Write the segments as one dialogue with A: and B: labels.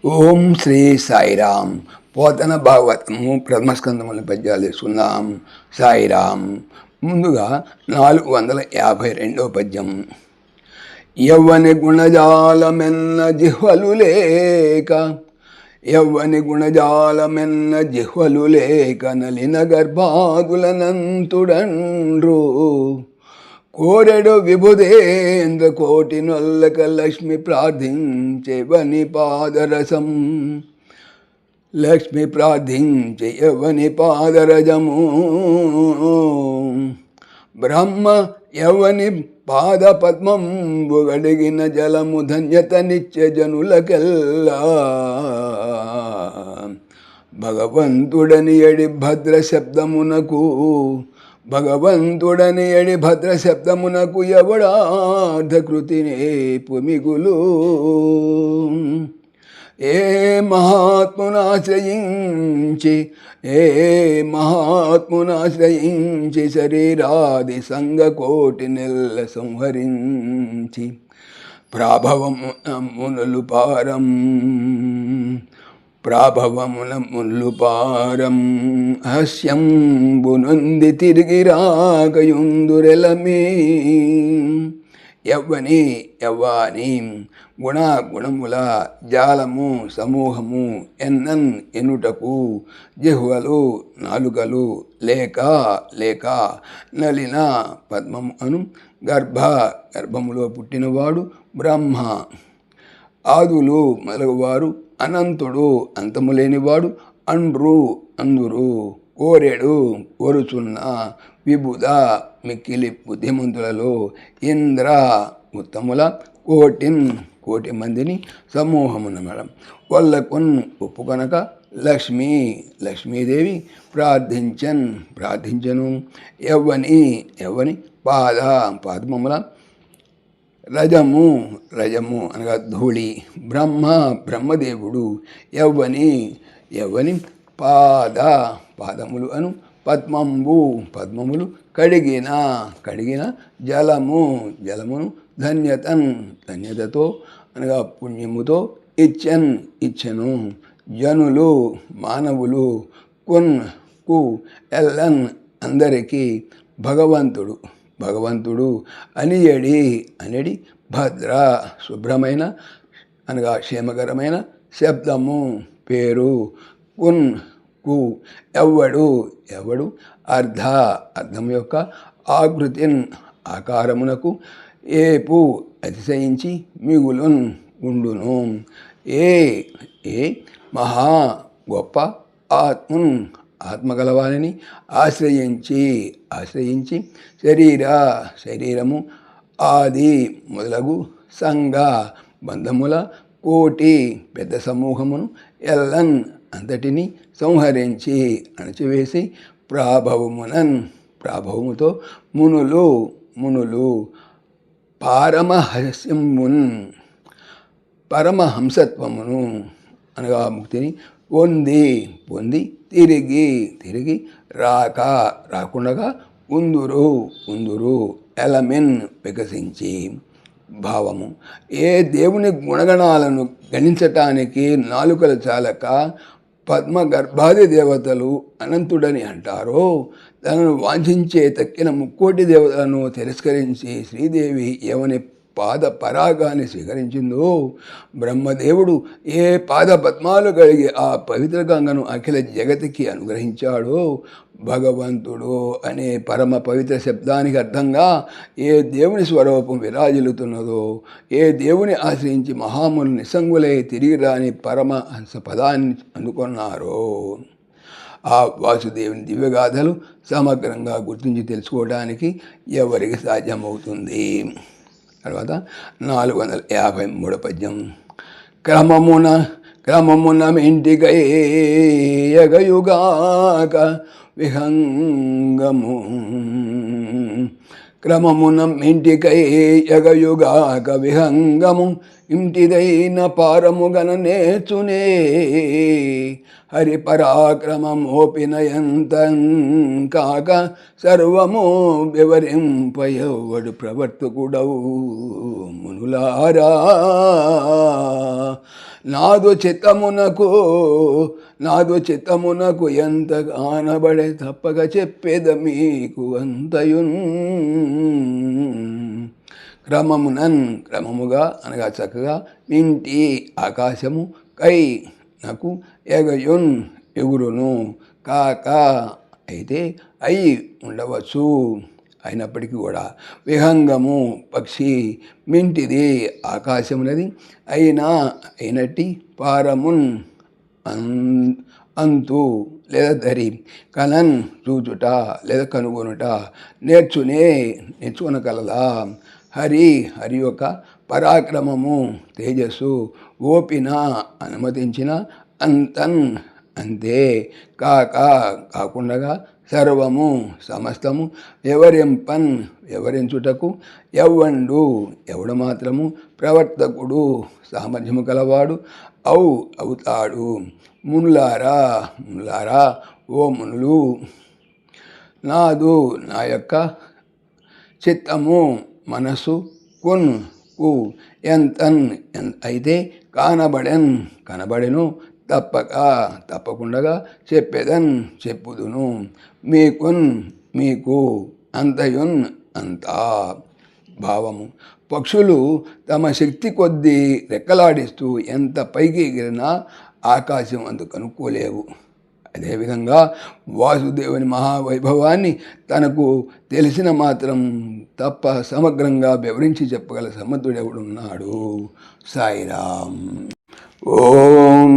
A: ఓం శ్రీ సాయిరామ్. పోతన భాగవతము ప్రథమ స్కందముల పద్యాలు తీసుకుందాం. సాయిరామ్. ముందుగా 452వ పద్యం. యవ్వని గుణజాలమెన్న జిహ్వలు లేక, యవ్వని గుణజాలమెన్న జిహ్వలు లేక, నలిన గర్భాదులనంతుడండ్రు కోరెడు విభుదేంద్ర కోటి నొల్లక లక్ష్మి ప్రార్థించేవని పాదరసం, లక్ష్మి ప్రార్థించేవని పాదరజము. బ్రహ్మ యవని పాద పద్మంబు గడిగిన జలము ధన్యత నిత్య జనులకెల్లా. భగవంతుడని ఎడి భద్ర శబ్దమునకు, భగవంతుడని ఎడి భద్ర శబ్దమునకు ఎవడార్థకృతినే పుమిగులు. ఏ మహాత్మునాశ్రయించి, ఏ మహాత్మునాశ్రయించి శరీరాది సంగకోటి నెల్ల సంహరించి ప్రాభవమునమునలు పారం, ప్రాభవమునములు పారం హస్యంబునుంది తిరిగి రాకయుందురెలమే. యవ్వని యవ్వాని గుణముల జాలము సమూహము ఎన్నన్ ఎనుటకు జిహ్వలు నాలుకలు లేక లేక, నలిన పద్మము అను గర్భములో పుట్టినవాడు బ్రహ్మ, ఆదులు మొదలగువారు అనంతుడు అంతము లేనివాడు అండ్రు అందురు కోరెడు కోరుచున్న విబుధ మిక్కిలి బుద్ధిమంతులలో ఇంద్ర ఉత్తముల కోటి మందిని సమూహమున మేడం కొల్లకొన్ ఒప్పుకొనక లక్ష్మీదేవి ప్రార్థించను. యవ్వని పాదముల రజము అనగా ధూళి. బ్రహ్మదేవుడు యవ్వని పాదములు అను పద్మములు కడిగిన జలమును ధన్యతతో అనగా పుణ్యముతో ఇచ్చెను. జనులు మానవులు కు ఎల్లన్ అందరికీ భగవంతుడు అనియడి భద్ర శుభ్రమైన అనగా క్షేమకరమైన శబ్దము పేరు. కు ఎవడు అర్థం యొక్క ఆకృతిన్ ఆకారమునకు ఏపు అతిశయించి మిగులున్ ఉండును. ఏ మహా గొప్ప ఆత్మగలవాలని ఆశ్రయించి శరీరము ఆది మొదలగు సంఘ బంధముల కోటి పెద్ద సమూహమును ఎల్లన్ అంతటిని సంహరించి అణచివేసి ప్రాభవముతో మునులు పరమహంసత్వమును అనగా ముక్తిని పొంది తిరిగి రాకుండగా ఉందురు ఎలమెన్ వికసించి. భావము. ఏ దేవుని గుణగణాలను గణించటానికి నాలుకలు చాలక పద్మగర్భాది దేవతలు అనంతుడని అంటారో, తనను వాంఛించే తక్కిన ముక్కోటి దేవతలను తిరస్కరించి శ్రీదేవి ఎవని పాద పరాగాన్ని స్వీకరించిందో, బ్రహ్మదేవుడు ఏ పాద పద్మాలు కలిగి ఆ పవిత్ర గంగను అఖిల జగతికి అనుగ్రహించాడో, భగవంతుడు అనే పరమ పవిత్ర శబ్దానికి అర్థంగా ఏ దేవుని స్వరూపం విరాజిల్లుతున్నదో, ఏ దేవుని ఆశ్రయించి మహాములు నిస్సంగులై తిరిగి రాని పరమహంస పదాన్ని అందుకున్నారో, ఆ వాసుదేవుని దివ్యగాథలు సమగ్రంగా గుర్తించి తెలుసుకోవడానికి ఎవరికి సాధ్యమవుతుంది. తర్వాత 453 పద్యం. క్రమమున ఇంటికయగయుగాక విహంగము, క్రమమున ఇంటికయగయుగాక విహంగము, ఇంటిదైన పారముగన నేర్చునే. హరి పరాక్రమమోపినయంతం కాక సర్వము వివరింపయవడు ప్రవర్తకుడవు మునులారా. నాదు చిత్తమునకు ఎంత కానబడే తప్పక చెప్పేద మీకు అంతయున్. క్రమముగా అనగా చక్కగా ఇంటి ఆకాశము కై నాకు ఎగయున్ ఎగురును కాక అయితే అయి ఉండవచ్చు అయినప్పటికీ కూడా విహంగము పక్షి మింటిది ఆకాశమునది అయినట్టి పారమున్ అంతు లేదా ధరి కనన్ చూచుట లేదా కనుగొనుట నేర్చుకొనగలదా. హరి యొక్క పరాక్రమము తేజస్సు ఓపిన అనుమతించిన అంతే కాకుండా సర్వము సమస్తము వివరించుటకు ఎవడు మాత్రము ప్రవర్తకుడు సామర్థ్యము కలవాడు అవుతాడు. మునులారా ఓ మునులు, నా యొక్క చిత్తము మనస్సు అయితే కనబడెను తప్పకుండా చెప్పుదును మీకు అంతా. భావము: పక్షులు తమ శక్తి కొద్దీ రెక్కలాడిస్తూ ఎంత పైకి ఎగిరినా ఆకాశం అందు కనుక్కోలేవు. అదేవిధంగా వాసుదేవుని మహావైభవాన్ని తనకు తెలిసిన మాత్రం తప్ప సమగ్రంగా వివరించి చెప్పగల సమర్థుడెవడున్నాడు? సాయిరాం. ఓం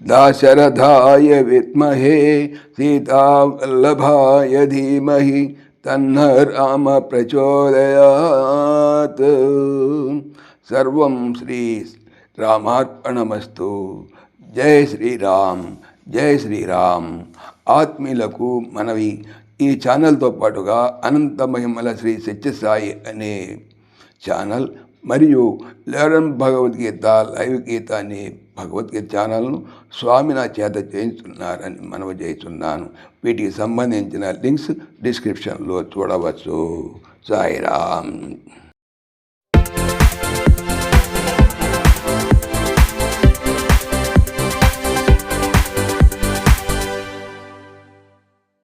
A: దాశరథాయ విద్మహే సీతావల్లభాయ ధీమహి తన్న రామ ప్రచోదయాత్. సర్వం శ్రీ రామార్పణమస్తు. జై శ్రీరామ్, జై శ్రీరామ్. ఆత్మీయులకు మనవి, ఈ ఛానల్తో పాటుగా అనంత మహిమల శ్రీ సత్యసాయి అనే ఛానల్ మరియు లెర్న్ భగవద్గీత లైవ్ గీత అనే భగవద్గీత ఛానల్ను స్వామి నా చేత చేయించున్నారని మనవి చేస్తున్నాను. వీటికి సంబంధించిన లింక్స్ డిస్క్రిప్షన్లో చూడవచ్చు. సాయిరామ్.